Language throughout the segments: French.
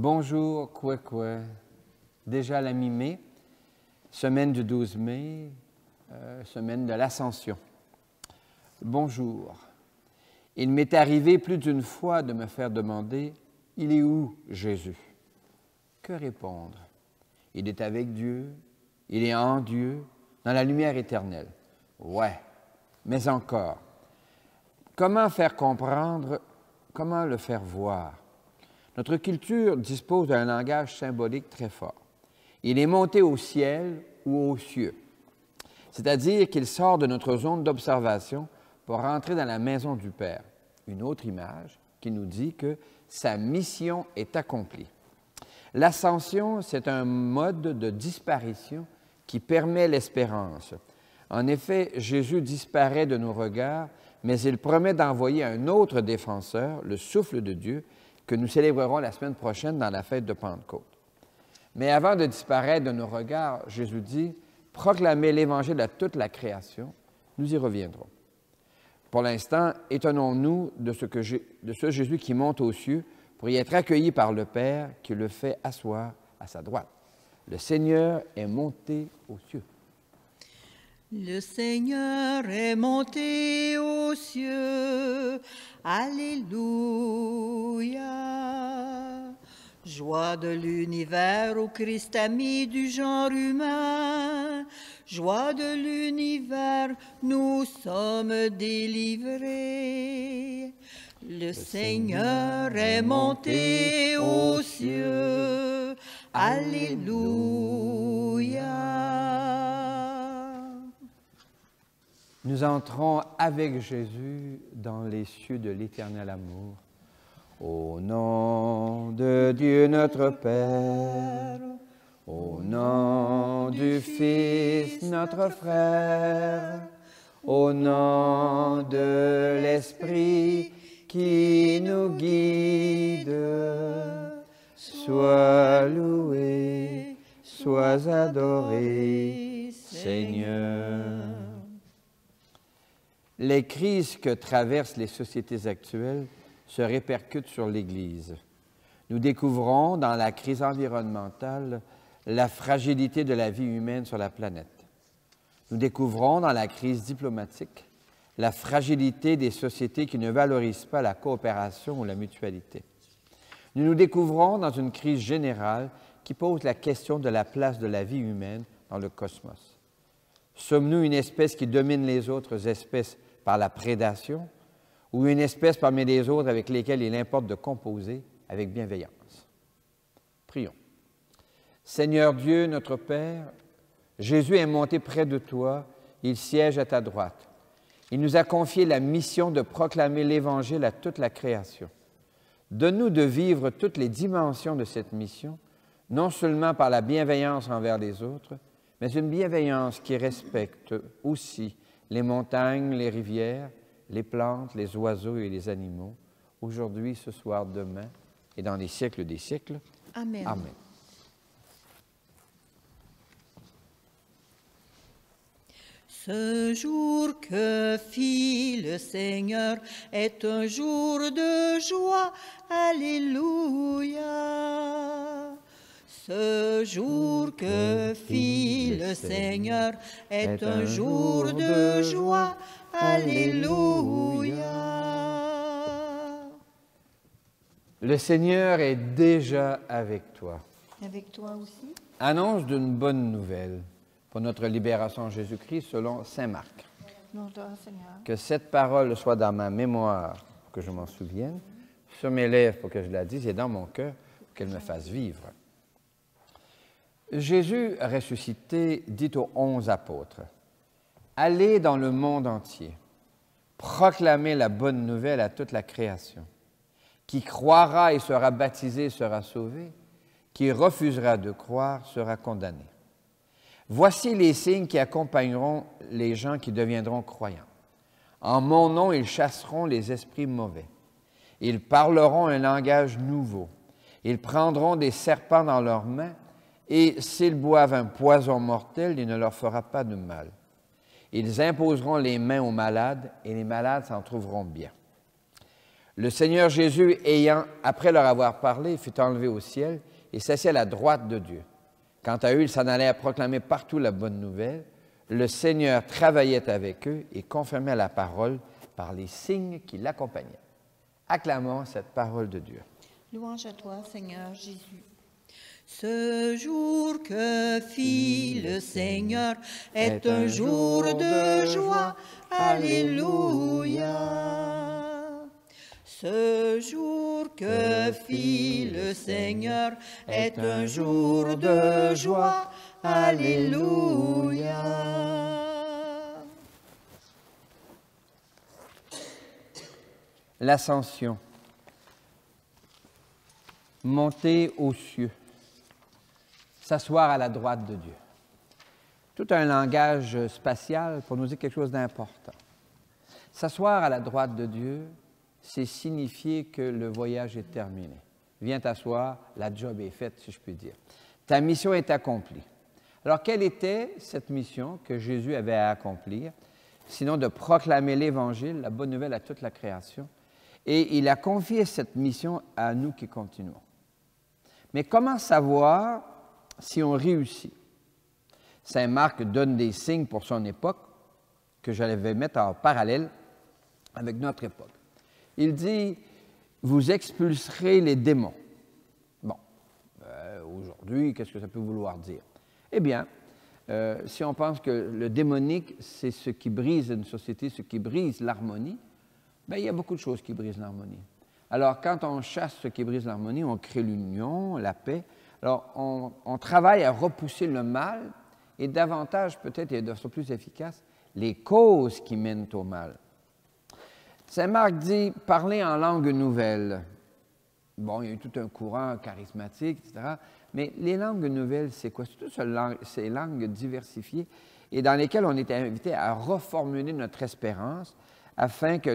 Bonjour, Kwekwe. Déjà la mi-mai, semaine du 12 mai, semaine de l'Ascension. Bonjour. Il m'est arrivé plus d'une fois de me faire demander « Il est où Jésus ?» Que répondre? Il est avec Dieu, il est en Dieu, dans la lumière éternelle. Ouais, mais encore. Comment faire comprendre, comment le faire voir? Notre culture dispose d'un langage symbolique très fort. Il est monté au ciel ou aux cieux, c'est-à-dire qu'il sort de notre zone d'observation pour rentrer dans la maison du Père. Une autre image qui nous dit que sa mission est accomplie. L'ascension, c'est un mode de disparition qui permet l'espérance. En effet, Jésus disparaît de nos regards, mais il promet d'envoyer un autre défenseur, le souffle de Dieu, que nous célébrerons la semaine prochaine dans la fête de Pentecôte. Mais avant de disparaître de nos regards, Jésus dit « Proclamez l'Évangile à toute la création », nous y reviendrons. Pour l'instant, étonnons-nous de ce Jésus qui monte aux cieux pour y être accueilli par le Père qui le fait asseoir à sa droite. Le Seigneur est monté aux cieux. Le Seigneur est monté aux cieux. Alléluia. Joie de l'univers au Christ ami du genre humain. Joie de l'univers, nous sommes délivrés. Le Seigneur est monté aux cieux. Alléluia. Nous entrons avec Jésus dans les cieux de l'éternel amour. Au nom de Dieu notre Père, au nom du Fils notre frère, au nom de l'Esprit qui nous guide, sois loué, sois adoré, Seigneur. Les crises que traversent les sociétés actuelles se répercutent sur l'Église. Nous découvrons dans la crise environnementale la fragilité de la vie humaine sur la planète. Nous découvrons dans la crise diplomatique la fragilité des sociétés qui ne valorisent pas la coopération ou la mutualité. Nous nous découvrons dans une crise générale qui pose la question de la place de la vie humaine dans le cosmos. Sommes-nous une espèce qui domine les autres espèces par la prédation ou une espèce parmi les autres avec lesquelles il importe de composer avec bienveillance? Prions. Seigneur Dieu, notre Père, Jésus est monté près de toi, il siège à ta droite. Il nous a confié la mission de proclamer l'Évangile à toute la création. Donne-nous de vivre toutes les dimensions de cette mission, non seulement par la bienveillance envers les autres, mais une bienveillance qui respecte aussi les montagnes, les rivières, les plantes, les oiseaux et les animaux, aujourd'hui, ce soir, demain et dans les siècles des siècles. Amen. Amen. Ce jour que fit le Seigneur est un jour de joie. Alléluia. Ce jour que fit le Seigneur est un jour de joie. Alléluia. Le Seigneur est déjà avec toi. Avec toi aussi. Annonce d'une bonne nouvelle pour notre libération en Jésus-Christ selon saint Marc. Non, Seigneur. Que cette parole soit dans ma mémoire pour que je m'en souvienne, sur mes lèvres pour que je la dise et dans mon cœur pour qu'elle me fasse vivre. Jésus ressuscité dit aux 11 apôtres, « Allez dans le monde entier, proclamez la bonne nouvelle à toute la création. Qui croira et sera baptisé sera sauvé, qui refusera de croire sera condamné. Voici les signes qui accompagneront les gens qui deviendront croyants. En mon nom, ils chasseront les esprits mauvais. Ils parleront un langage nouveau. Ils prendront des serpents dans leurs mains, et s'ils boivent un poison mortel, il ne leur fera pas de mal. Ils imposeront les mains aux malades, et les malades s'en trouveront bien. Le Seigneur Jésus, après leur avoir parlé, fut enlevé au ciel et s'assit à la droite de Dieu. Quant à eux, ils s'en allaient à proclamer partout la bonne nouvelle. Le Seigneur travaillait avec eux et confirmait la parole par les signes qui l'accompagnaient. Acclamons cette parole de Dieu. Louange à toi, Seigneur Jésus. Ce jour que fit le Seigneur est un jour de joie. Alléluia. Ce jour que fit le Seigneur est un jour de joie. Alléluia. L'ascension. Monter aux cieux. S'asseoir à la droite de Dieu. Tout un langage spatial pour nous dire quelque chose d'important. S'asseoir à la droite de Dieu, c'est signifier que le voyage est terminé. Viens t'asseoir, la job est faite, si je puis dire. Ta mission est accomplie. Alors, quelle était cette mission que Jésus avait à accomplir, sinon de proclamer l'Évangile, la bonne nouvelle à toute la création? Et il a confié cette mission à nous qui continuons. Mais comment savoir si on réussit? Saint Marc donne des signes pour son époque que je vais mettre en parallèle avec notre époque. Il dit, vous expulserez les démons. Bon, aujourd'hui, qu'est-ce que ça peut vouloir dire? Eh bien, si on pense que le démonique, c'est ce qui brise une société, ce qui brise l'harmonie, bien, il y a beaucoup de choses qui brisent l'harmonie. Alors, quand on chasse ce qui brise l'harmonie, on crée l'union, la paix. Alors, on travaille à repousser le mal et davantage, peut-être, et de façon plus efficace, les causes qui mènent au mal. Saint Marc dit « parler en langue nouvelle ». Bon, il y a eu tout un courant charismatique, etc. Mais les langues nouvelles, c'est quoi? C'est toutes ces langues diversifiées et dans lesquelles on est invité à reformuler notre espérance afin que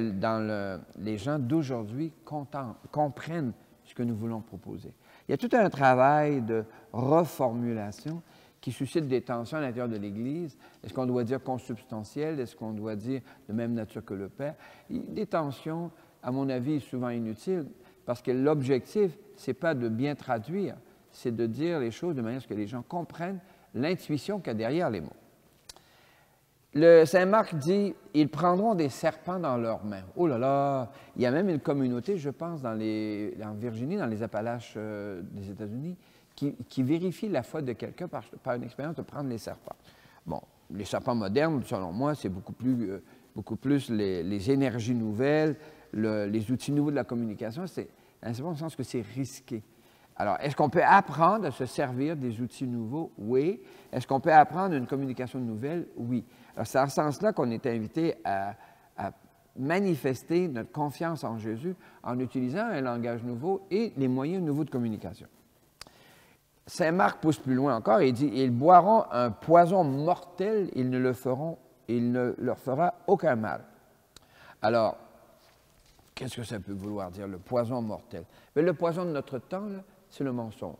les gens d'aujourd'hui comprennent ce que nous voulons proposer. Il y a tout un travail de reformulation qui suscite des tensions à l'intérieur de l'Église. Est-ce qu'on doit dire consubstantiel? Est-ce qu'on doit dire de même nature que le Père? Des tensions, à mon avis, souvent inutiles, parce que l'objectif, ce n'est pas de bien traduire, c'est de dire les choses de manière à ce que les gens comprennent l'intuition qu'il y a derrière les mots. Le Saint Marc dit « Ils prendront des serpents dans leurs mains ». Oh là là! Il y a même une communauté, je pense, en Virginie, dans les Appalaches des États-Unis, qui vérifie la foi de quelqu'un par une expérience de prendre les serpents. Bon, les serpents modernes, selon moi, c'est beaucoup plus les énergies nouvelles, les outils nouveaux de la communication. C'est dans le sens que c'est risqué. Alors, est-ce qu'on peut apprendre à se servir des outils nouveaux? Oui. Est-ce qu'on peut apprendre une communication nouvelle? Oui. Alors, c'est en ce sens-là qu'on est invité à manifester notre confiance en Jésus en utilisant un langage nouveau et les moyens nouveaux de communication. Saint Marc pousse plus loin encore et dit « Ils boiront un poison mortel, il ne leur fera aucun mal. » Alors, qu'est-ce que ça peut vouloir dire, le poison mortel? Mais le poison de notre temps, c'est le mensonge,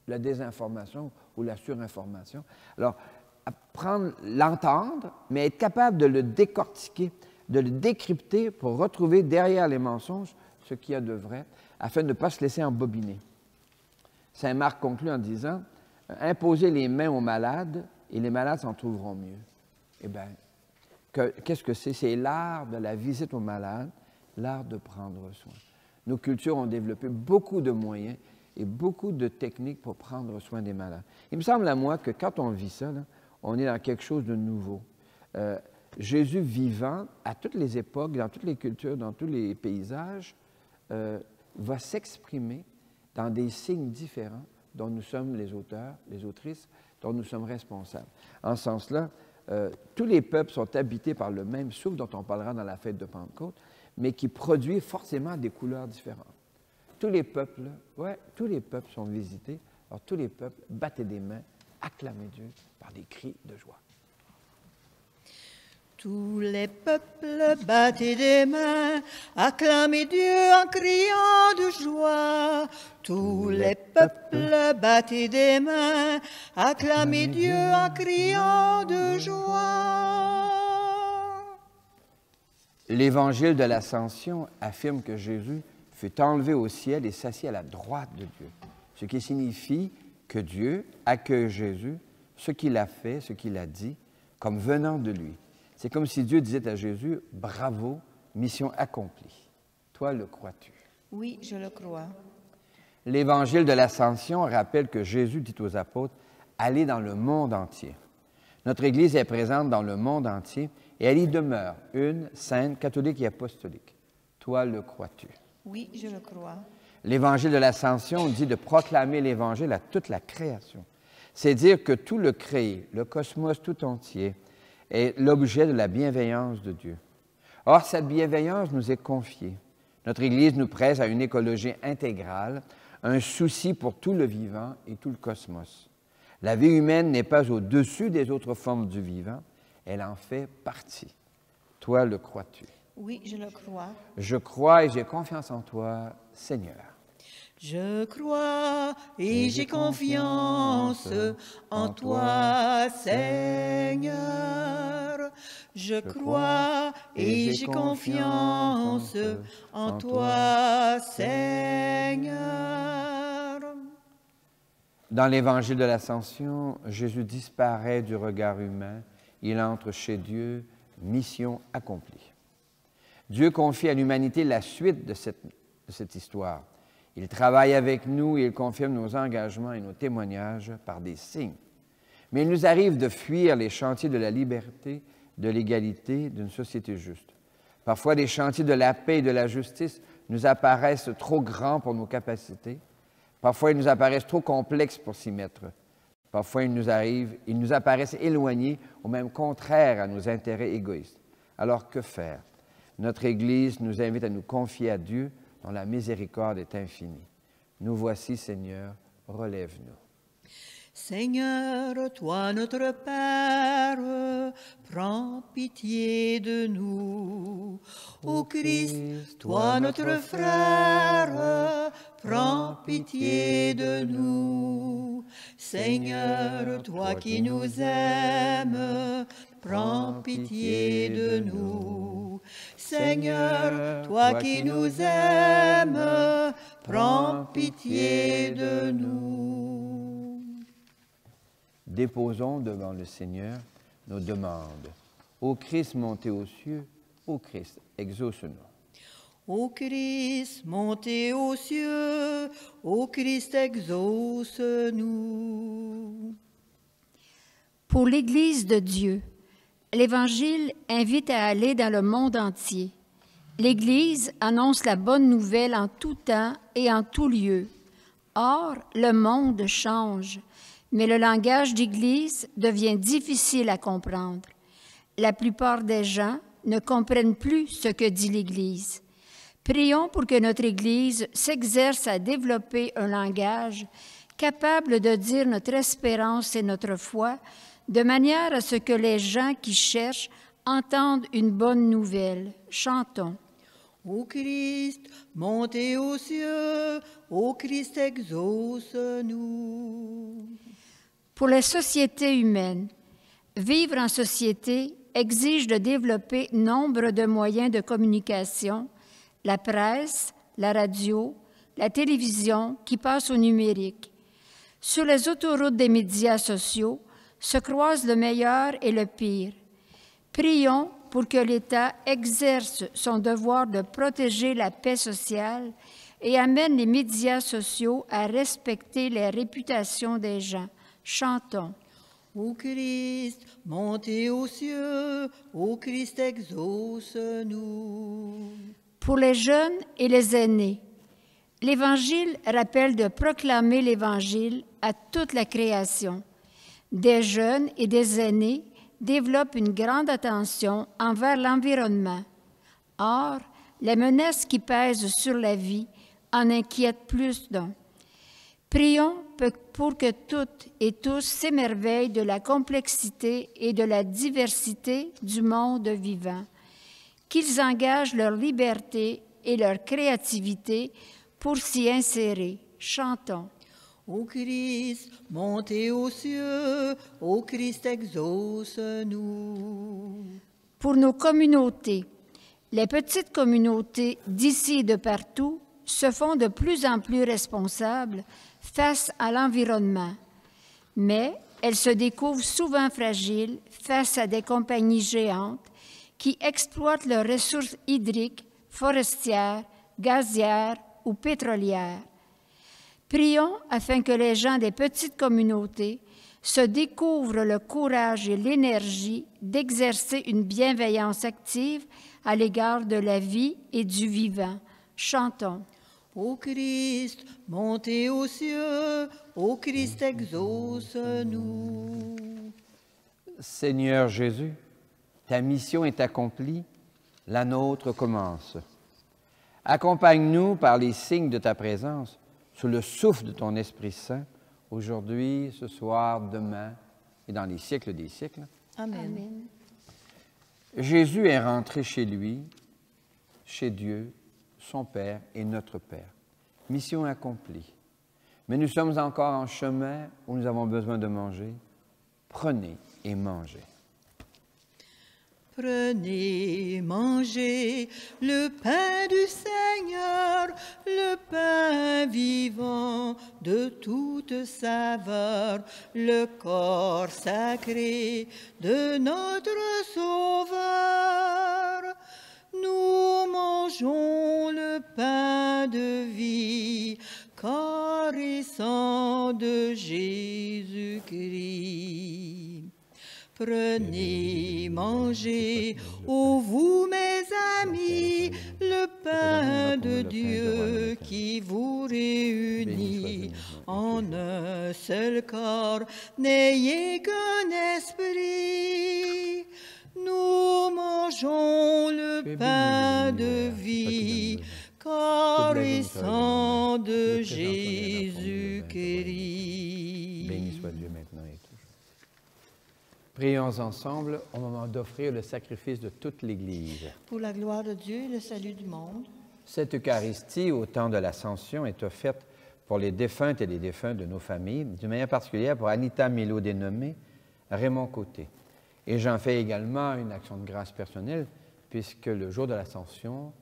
la désinformation ou la surinformation. Alors, l'entendre, mais être capable de le décortiquer, de le décrypter pour retrouver derrière les mensonges ce qu'il y a de vrai, afin de ne pas se laisser embobiner. Saint Marc conclut en disant « Imposez les mains aux malades et les malades s'en trouveront mieux. » Eh bien, qu'est-ce que c'est? C'est l'art de la visite aux malades, l'art de prendre soin. Nos cultures ont développé beaucoup de moyens et beaucoup de techniques pour prendre soin des malades. Il me semble à moi que quand on vit ça, là, on est dans quelque chose de nouveau. Jésus vivant, à toutes les époques, dans toutes les cultures, dans tous les paysages, va s'exprimer dans des signes différents dont nous sommes les auteurs, les autrices, dont nous sommes responsables. En ce sens-là, tous les peuples sont habités par le même souffle dont on parlera dans la fête de Pentecôte, mais qui produit forcément des couleurs différentes. Tous les peuples sont visités. Alors tous les peuples, battez des mains, acclamez Dieu par des cris de joie. Tous les peuples, battez des mains, acclamez Dieu en criant de joie. Tous les peuples, battez des mains, acclamez Dieu en criant de joie. L'Évangile de l'Ascension affirme que Jésus fut enlevé au ciel et s'assit à la droite de Dieu, ce qui signifie que Dieu accueille Jésus, ce qu'il a fait, ce qu'il a dit, comme venant de lui. C'est comme si Dieu disait à Jésus, « Bravo, mission accomplie. » Toi, le crois-tu? Oui, je le crois. L'Évangile de l'Ascension rappelle que Jésus dit aux apôtres, « Allez dans le monde entier. » Notre Église est présente dans le monde entier et elle y demeure, une, sainte, catholique et apostolique. Toi, le crois-tu? Oui, je le crois. L'Évangile de l'Ascension dit de proclamer l'Évangile à toute la création. C'est dire que tout le créé, le cosmos tout entier, est l'objet de la bienveillance de Dieu. Or, cette bienveillance nous est confiée. Notre Église nous presse à une écologie intégrale, un souci pour tout le vivant et tout le cosmos. La vie humaine n'est pas au-dessus des autres formes du vivant, elle en fait partie. Toi, le crois-tu? Oui, je le crois. Je crois et j'ai confiance en toi, Seigneur. Je crois et j'ai confiance en toi, Seigneur. Je crois et j'ai confiance en toi, Seigneur. Dans l'Évangile de l'Ascension, Jésus disparaît du regard humain. Il entre chez Dieu, mission accomplie. Dieu confie à l'humanité la suite de cette histoire. Il travaille avec nous et il confirme nos engagements et nos témoignages par des signes. Mais il nous arrive de fuir les chantiers de la liberté, de l'égalité, d'une société juste. Parfois, les chantiers de la paix et de la justice nous apparaissent trop grands pour nos capacités. Parfois, ils nous apparaissent trop complexes pour s'y mettre. Parfois, ils nous apparaissent éloignés ou même contraires à nos intérêts égoïstes. Alors, que faire? Notre Église nous invite à nous confier à Dieu, dont la miséricorde est infinie. Nous voici, Seigneur, relève-nous. Seigneur, toi notre Père, prends pitié de nous. Ô Christ, toi notre frère, prends pitié de nous. Seigneur, toi qui nous aimes, prends pitié de nous. Seigneur, toi qui nous aimes, prends pitié de nous. Déposons devant le Seigneur nos demandes. Ô Christ monté aux cieux, ô Christ, exauce-nous. Ô Christ monté aux cieux, ô Christ exauce-nous. Pour l'Église de Dieu, l'Évangile invite à aller dans le monde entier. L'Église annonce la bonne nouvelle en tout temps et en tout lieu. Or, le monde change, mais le langage d'Église devient difficile à comprendre. La plupart des gens ne comprennent plus ce que dit l'Église. Prions pour que notre Église s'exerce à développer un langage capable de dire notre espérance et notre foi, de manière à ce que les gens qui cherchent entendent une bonne nouvelle. Chantons. Ô Christ, montez aux cieux, ô Christ, exauce-nous. Pour les sociétés humaines, vivre en société exige de développer nombre de moyens de communication, la presse, la radio, la télévision qui passe au numérique. Sur les autoroutes des médias sociaux se croisent le meilleur et le pire. Prions pour que l'État exerce son devoir de protéger la paix sociale et amène les médias sociaux à respecter les réputations des gens. Chantons. Ô Christ, montez aux cieux, ô Christ, exauce-nous. Pour les jeunes et les aînés, l'Évangile rappelle de proclamer l'Évangile à toute la création. Des jeunes et des aînés développent une grande attention envers l'environnement. Or, les menaces qui pèsent sur la vie en inquiètent plus d'un. Prions pour que toutes et tous s'émerveillent de la complexité et de la diversité du monde vivant, qu'ils engagent leur liberté et leur créativité pour s'y insérer. Chantons. Ô Christ, montez aux cieux, ô Christ, exauce-nous. Pour nos communautés, Les petites communautés d'ici et de partout se font de plus en plus responsables face à l'environnement, mais elles se découvrent souvent fragiles face à des compagnies géantes qui exploitent leurs ressources hydriques, forestières, gazières ou pétrolières. Prions afin que les gens des petites communautés se découvrent le courage et l'énergie d'exercer une bienveillance active à l'égard de la vie et du vivant. Chantons. Ô Christ, montez aux cieux, ô Christ, exauce-nous. Seigneur Jésus, ta mission est accomplie, la nôtre commence. Accompagne-nous par les signes de ta présence, sous le souffle de ton Esprit Saint, aujourd'hui, ce soir, demain et dans les siècles des siècles. Amen. Amen. Jésus est rentré chez lui, chez Dieu, son Père et notre Père. Mission accomplie. Mais nous sommes encore en chemin où nous avons besoin de manger. Prenez et mangez. Prenez, mangez le pain du Seigneur, le pain vivant de toute saveur, le corps sacré de notre Sauveur. Nous mangeons le pain de vie, corps et sang de Jésus-Christ. Prenez, mangez, ô vous mes amis, le pain de Dieu qui vous réunit en un seul corps. N'ayez qu'un esprit. Nous mangeons le pain de vie, corps et sang de Jésus-Christ. Béni soit Dieu maintenant et toujours. Prions ensemble au moment d'offrir le sacrifice de toute l'Église. Pour la gloire de Dieu et le salut du monde. Cette Eucharistie, au temps de l'Ascension, est offerte pour les défuntes et les défunts de nos familles, d'une manière particulière pour Anita Milo-Dénommé, Raymond Côté. Et j'en fais également une action de grâce personnelle, puisque le jour de l'Ascension,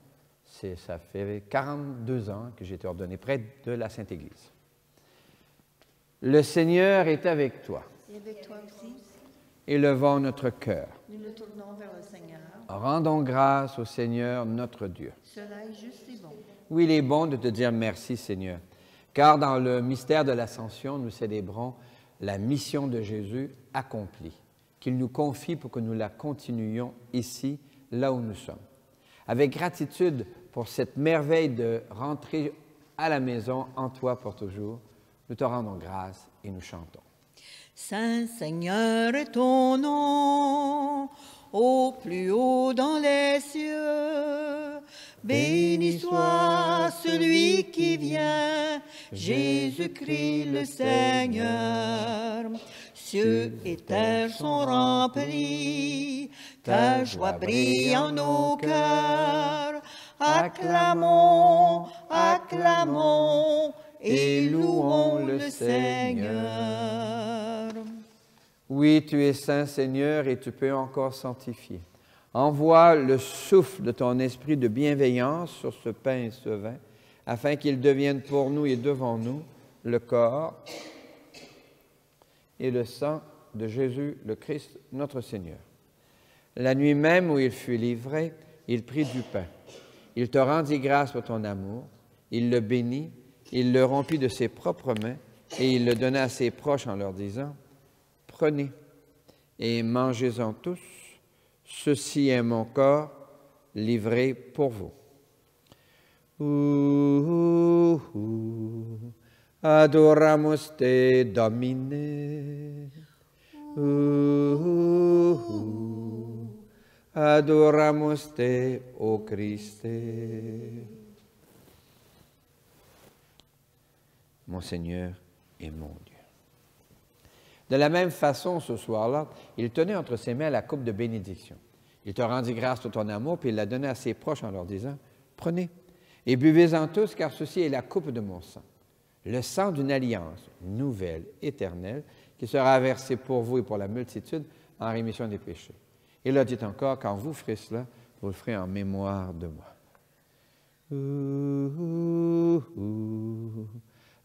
ça fait 42 ans que j'ai été ordonné prêtre de la Sainte Église. Le Seigneur est avec toi. Et avec toi aussi, Élevons notre cœur. nous nous tournons vers le Seigneur. Rendons grâce au Seigneur notre Dieu. Cela est juste et bon. Oui, il est bon de te dire merci, Seigneur, car dans le mystère de l'Ascension, nous célébrons la mission de Jésus accomplie, qu'il nous confie pour que nous la continuions ici, là où nous sommes. Avec gratitude pour cette merveille de rentrer à la maison en toi pour toujours, nous te rendons grâce et nous chantons. Saint Seigneur est ton nom, au plus haut dans les cieux. Béni soit celui qui vient, Jésus-Christ le Seigneur. Cieux et terre sont remplis, ta joie brille en nos cœurs. Acclamons, acclamons et louons le Seigneur. Oui, tu es saint, Seigneur, et tu peux encore sanctifier. Envoie le souffle de ton esprit de bienveillance sur ce pain et ce vin, afin qu'ils deviennent pour nous et devant nous le corps et le sang de Jésus le Christ, notre Seigneur. La nuit même où il fut livré, il prit du pain. Il te rendit grâce pour ton amour, il le bénit, il le rompit de ses propres mains et il le donna à ses proches en leur disant, « Prenez et mangez-en tous, ceci est mon corps livré pour vous. » Adoramus te, Domine. Adoramus te, o Christe. Mon Seigneur et mon Dieu. De la même façon, ce soir-là, il tenait entre ses mains la coupe de bénédiction. Il te rendit grâce pour ton amour, puis il la donna à ses proches en leur disant, « Prenez et buvez-en tous, car ceci est la coupe de mon sang, le sang d'une alliance nouvelle, éternelle, qui sera versé pour vous et pour la multitude en rémission des péchés. » Il leur dit encore, « Quand vous ferez cela, Vous le ferez en mémoire de moi.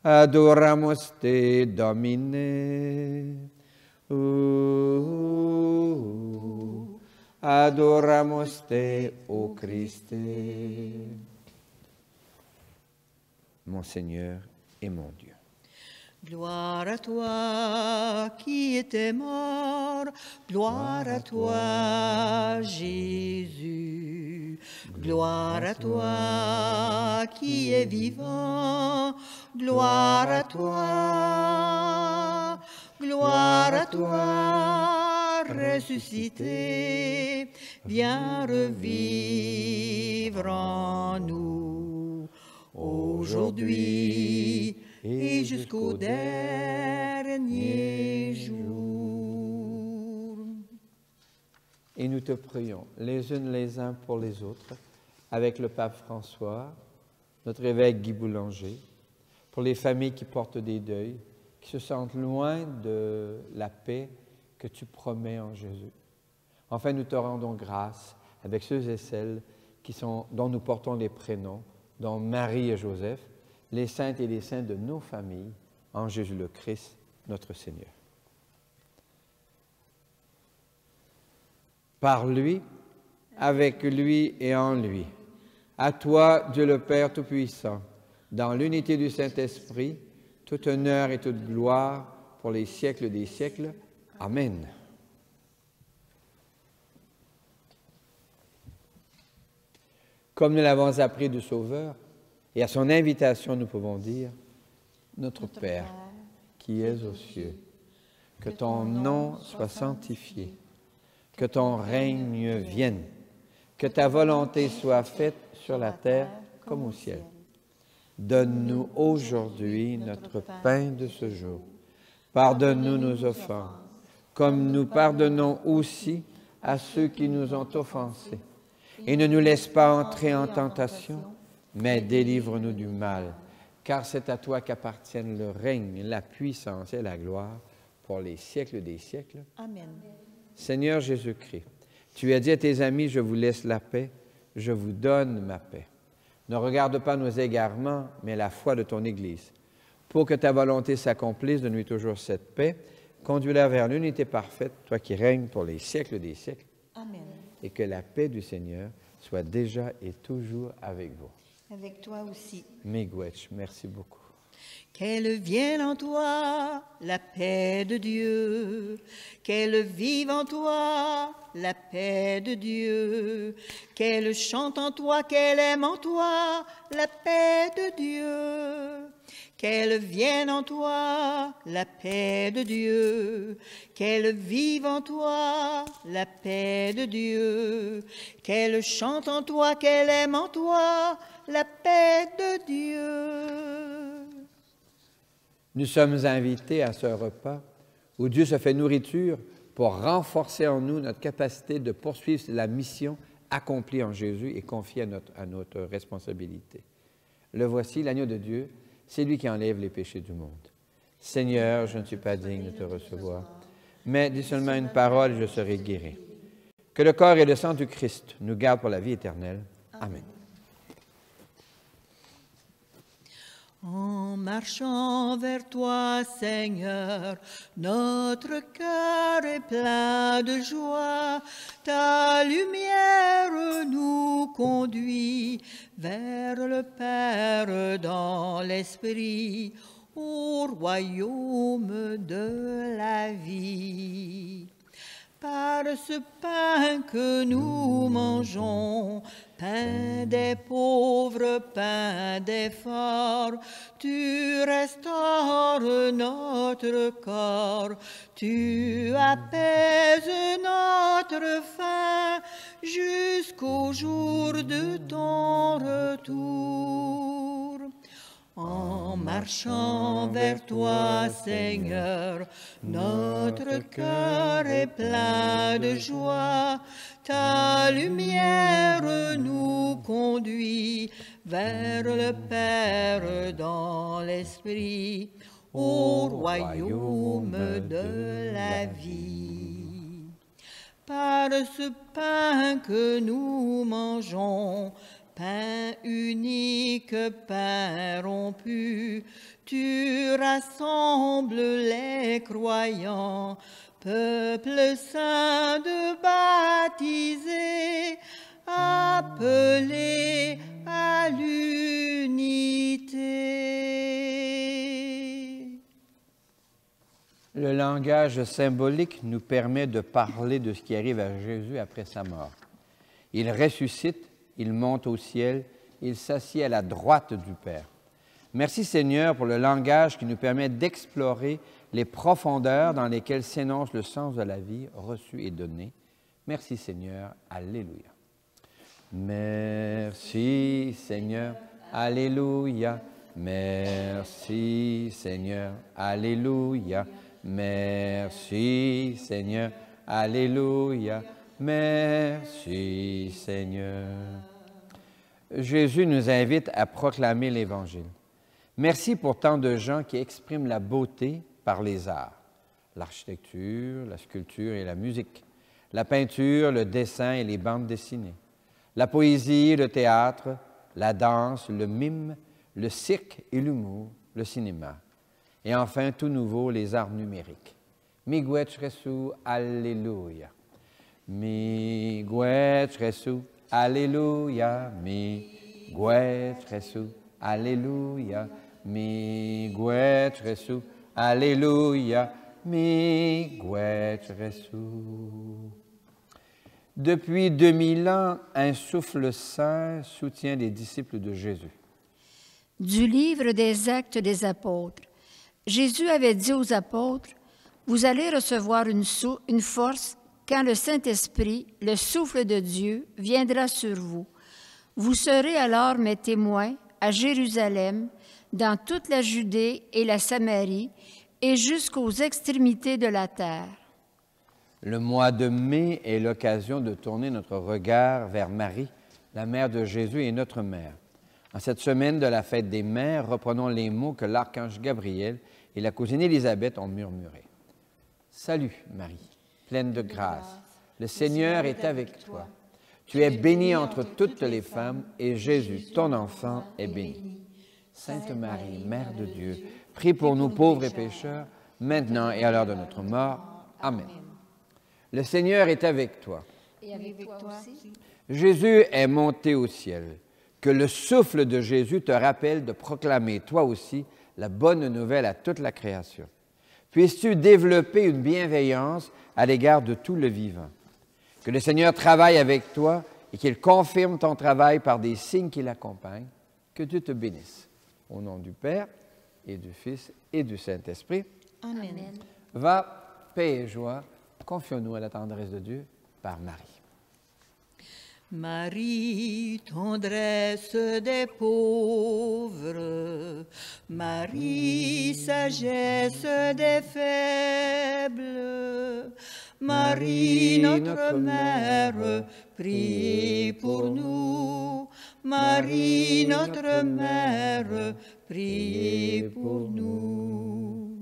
Adoramos te, Domine. Adoramos te, ô Christe. Mon Seigneur et mon Dieu. Gloire à toi qui étais mort, gloire à toi Jésus. Gloire à toi qui es vivant, gloire à toi. Gloire à toi ressuscité, viens revivre en nous aujourd'hui et jusqu'au dernier jour. Et nous te prions, les unes les uns pour les autres, avec le pape François, notre évêque Guy Boulanger, pour les familles qui portent des deuils, qui se sentent loin de la paix que tu promets en Jésus. Enfin, nous te rendons grâce avec ceux et celles dont nous portons les prénoms, dont Marie et Joseph, les saintes et les saints de nos familles, en Jésus le Christ, notre Seigneur. Par lui, avec lui et en lui, à toi, Dieu le Père Tout-Puissant, dans l'unité du Saint-Esprit, tout honneur et toute gloire pour les siècles des siècles. Amen. Comme nous l'avons appris du Sauveur, et à son invitation, nous pouvons dire, Notre Père, qui es aux cieux, que ton nom soit sanctifié, que ton règne vienne, que ta volonté soit faite sur la terre comme au ciel. Donne-nous aujourd'hui notre pain de ce jour. Pardonne-nous nos offenses, comme nous pardonnons aussi à ceux qui nous ont offensés. Et ne nous laisse pas entrer en tentation, mais délivre-nous du mal, car c'est à toi qu'appartiennent le règne, la puissance et la gloire pour les siècles des siècles. Amen. Seigneur Jésus-Christ, tu as dit à tes amis, je vous laisse la paix, je vous donne ma paix. Ne regarde pas nos égarements, mais la foi de ton Église. Pour que ta volonté s'accomplisse, donne-lui toujours cette paix. Conduis-la vers l'unité parfaite, toi qui règnes pour les siècles des siècles. Amen. Et que la paix du Seigneur soit déjà et toujours avec vous. Avec toi aussi. Miigwech, merci beaucoup. Qu'elle vienne en toi la paix de Dieu, qu'elle vive en toi la paix de Dieu, qu'elle chante en toi, qu'elle aime en toi la paix de Dieu, qu'elle vienne en toi la paix de Dieu, qu'elle vive en toi la paix de Dieu, qu'elle chante en toi, qu'elle aime en toi la paix de Dieu. Nous sommes invités à ce repas où Dieu se fait nourriture pour renforcer en nous notre capacité de poursuivre la mission accomplie en Jésus et confiée à notre responsabilité. Le voici, l'agneau de Dieu, c'est lui qui enlève les péchés du monde. Seigneur, je ne suis pas digne de te recevoir, mais dis seulement une parole et je serai guéri. Que le corps et le sang du Christ nous gardent pour la vie éternelle. Amen. En marchant vers toi, Seigneur, notre cœur est plein de joie. Ta lumière nous conduit vers le Père dans l'Esprit, au royaume de la vie. Par ce pain que nous mangeons, pain des pauvres, pain des forts, tu restaures notre corps, tu apaises notre faim jusqu'au jour de ton retour. En marchant vers toi, Seigneur, notre cœur est plein de joie. Ta lumière nous conduit vers le Père dans l'Esprit, au royaume de la vie. Par par ce pain que nous mangeons, pain unique, pain rompu, tu rassembles les croyants, peuple saint de baptisés, appelés à l'unité. Le langage symbolique nous permet de parler de ce qui arrive à Jésus après sa mort. Il ressuscite, il monte au ciel, il s'assied à la droite du Père. Merci Seigneur pour le langage qui nous permet d'explorer les profondeurs dans lesquelles s'énonce le sens de la vie reçue et donnée. Merci Seigneur. Alléluia. Merci Seigneur. Alléluia. Merci Seigneur. Alléluia. Merci Seigneur. Alléluia. Merci Seigneur. Jésus nous invite à proclamer l'Évangile. Merci pour tant de gens qui expriment la beauté par les arts, l'architecture, la sculpture et la musique, la peinture, le dessin et les bandes dessinées, la poésie, le théâtre, la danse, le mime, le cirque et l'humour, le cinéma. Et enfin, tout nouveau, les arts numériques. Miguel Resu, Alléluia. Miguel Resu, Alléluia. Miguel Resu, Alléluia. Miguel Resu, Alléluia. Miguel Resu. Depuis 2000 ans, un souffle saint soutient les disciples de Jésus. Du livre des Actes des Apôtres. Jésus avait dit aux apôtres, « Vous allez recevoir une force quand le Saint-Esprit, le souffle de Dieu, viendra sur vous. Vous serez alors mes témoins à Jérusalem, dans toute la Judée et la Samarie, et jusqu'aux extrémités de la terre. » Le mois de mai est l'occasion de tourner notre regard vers Marie, la mère de Jésus et notre mère. En cette semaine de la fête des mères, reprenons les mots que l'archange Gabriel et la cousine Élisabeth ont murmurés. « Salut Marie, pleine de grâce, le Seigneur est avec toi. Tu es bénie entre toutes les femmes et Jésus, ton enfant, est béni. Sainte Marie, Mère de Dieu, prie pour nous pauvres et pécheurs, maintenant et à l'heure de notre mort. Amen. Le Seigneur est avec toi. Et avec toi aussi. Jésus est monté au ciel. Que le souffle de Jésus te rappelle de proclamer toi aussi la bonne nouvelle à toute la création. Puisses-tu développer une bienveillance à l'égard de tout le vivant. Que le Seigneur travaille avec toi et qu'il confirme ton travail par des signes qui l'accompagnent. Que Dieu te bénisse. Au nom du Père et du Fils et du Saint-Esprit. Amen. Va, paix et joie, confions-nous à la tendresse de Dieu par Marie. Marie, tendresse des pauvres, Marie, sagesse des faibles, Marie, notre Mère, prie pour nous. Marie, notre Mère, prie pour nous.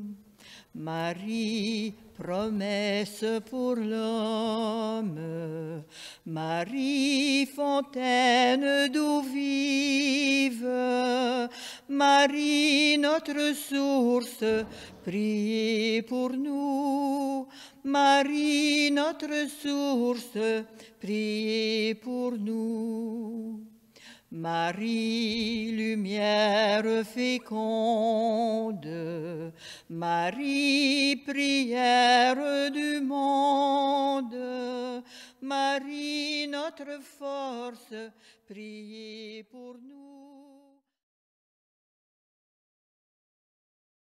Marie, promesse pour l'homme, Marie, fontaine d'eau vive, Marie, notre source, prie pour nous. Marie, notre source, prie pour nous. Marie, lumière féconde, Marie, prière du monde, Marie, notre force, priez pour nous.